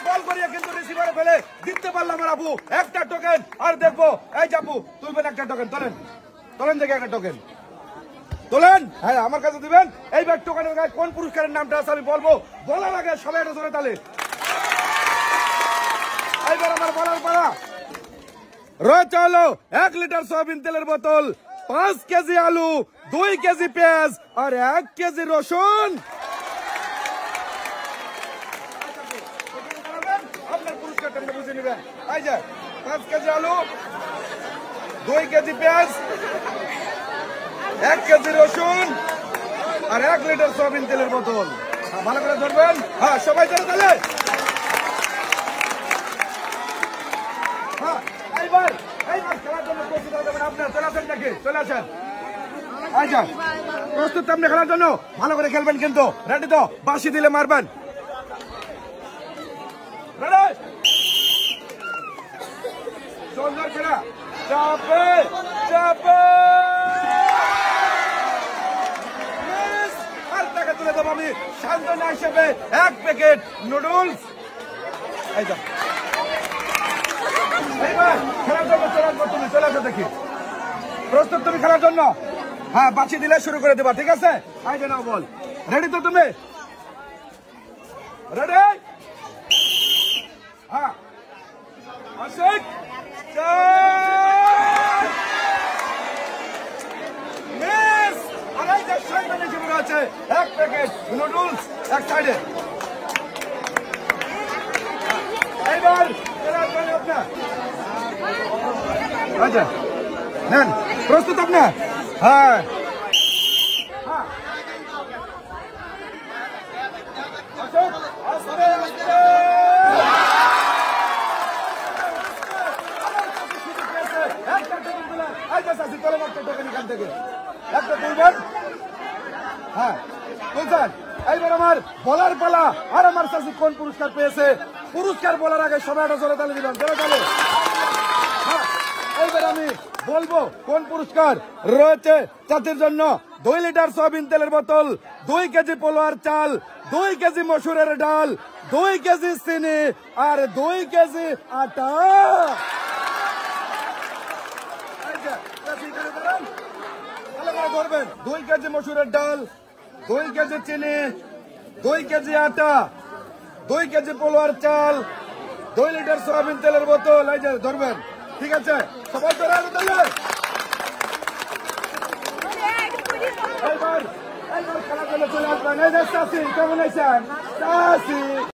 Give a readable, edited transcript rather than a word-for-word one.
বল করিয়া কিন্তু রিসিভারে ফেলে দিতে পারলাম আমার আপু একটা টোকেন। আর দেখবো এই আপু তুলবেন একটা টোকেন, তোলেন তোলেন দেখে একটা টোকেন তোলেন। হ্যাঁ আমার কাছে দিবেন। এইবার টোকেনের গায়ে কোন পুরস্কারের নামটা আছে আমি বলবো, বলার আগে সবাই একটা ধরে তালে। এইবার আমার বলার পালা রয়েছে হলো 1 লিটার সয়াবিন তেলের বোতল, 5 কেজি আলু, 2 কেজি পেঁয়াজ আর 1 কেজি রসুন। আপনার পুরস্কারটা বুঝে নেবেন। এই যে 5 কেজি আলু, 2 কেজি পেঁয়াজ, 1 কেজি রসুন আর 1 লিটার সয়াবিন তেলের বোতল। ভালো করে ধরবেন। হ্যাঁ সবাই ধরে তাহলে। হ্যাঁ এইবার খেলার জন্য প্রস্তুত হয়ে যাবেন। আপনার চলে আসেন নাকি? চলে আসেন। আচ্ছা প্রস্তুত আপনি খেলার জন্য? ভালো করে খেলবেন কিন্তু। রেডি তো? বাঁশি দিলে মারবেন। রেডি? সুন্দর খেলা। চাপে চাপে আর টাকা তুলে দেবো আমি সান্ত্বনা হিসেবে 1 প্যাকেট নুডলস। এই যা এইবার খেলার জন্য চলে আসবো। তুমি চলে আসো দেখি। প্রস্তুত তুমি খেলার জন্য? হ্যাঁ বাঁচি দিলে শুরু করে দেবা, ঠিক আছে? আই যে নাও বল। রেডি তো তুমি? রেডি? হ্যাঁ আশিক মিস আড়াই যে সাইডে শুরু আছে 1 প্যাকেট নুডলস এক সাইডে। এইবার খেলার জন্য আপনার আচ্ছা নেন। প্রস্তুত আপনার? হ্যাঁ একটা তুলবেন। হ্যাঁ তুলছেন। এইবার আমার বলার পালা। আর আমার চাষি কোন পুরস্কার পেয়েছে? পুরস্কার বলার আগে সবাই একটা চলে তালে দিবেন। চলে তালে। হ্যাঁ এইবার আমি বলবো কোন পুরস্কার রয়েছে চাচির জন্য। 2 লিটার সয়াবিন তেলের বোতল, 2 কেজি পোলোয়ার চাল, 2 কেজি মসুরের ডাল, 2 কেজি চিনি আর 2 কেজি আটা। ধরবেন 2 কেজি মসুরের ডাল, 2 কেজি চিনি, 2 কেজি আটা, 2 কেজি পোলোয়ার চাল, 2 লিটার সয়াবিন তেলের বোতল। এই যে ধরবেন, ঠিক আছে? সবাই ধরে এইবার খেলার জন্য চলে আসবেন। এই যে চাষি কেমন আছেন? চাষি